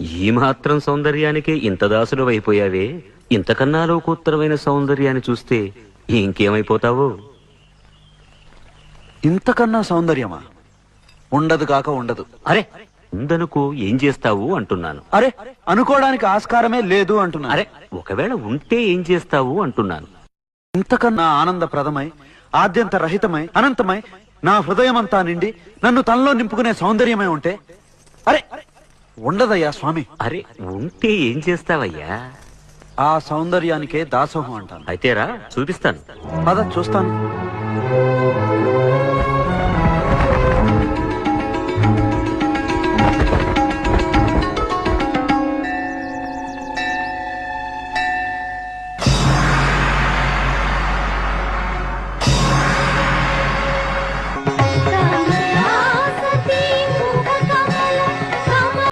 ఈ మాత్రం సౌందర్యానికి ఇంత దాసుడు అయిపోయావే, ఇంతకన్నా లోకోత్తరమైన సౌందర్యాన్ని చూస్తే ఇంకేమైపోతావో. ఇంతకన్నా సౌందర్యమా? ఉండదు కాక ఉండదు. అరే ఉందనుకో ఏం చేస్తావు అంటున్నాను. అరే అనుకోవడానికి ఆస్కారమే లేదు అంటున్నా. అరే ఒకవేళ ఉంటే ఏం చేస్తావు అంటున్నాను. ఇంతకన్నా ఆనందప్రదమై, ఆద్యంత రహితమై, అనంతమై, నా హృదయమంతా నిండి నన్ను తనలో నింపుకునే సౌందర్యమై ఉంటే అరే ఉండదయ్యా స్వామి. అరే ఉంటే ఏం చేస్తావయ్యా? ఆ సౌందర్యానికే దాసోహం అంటాను. అయితేరా చూపిస్తాను. పద చూస్తాను.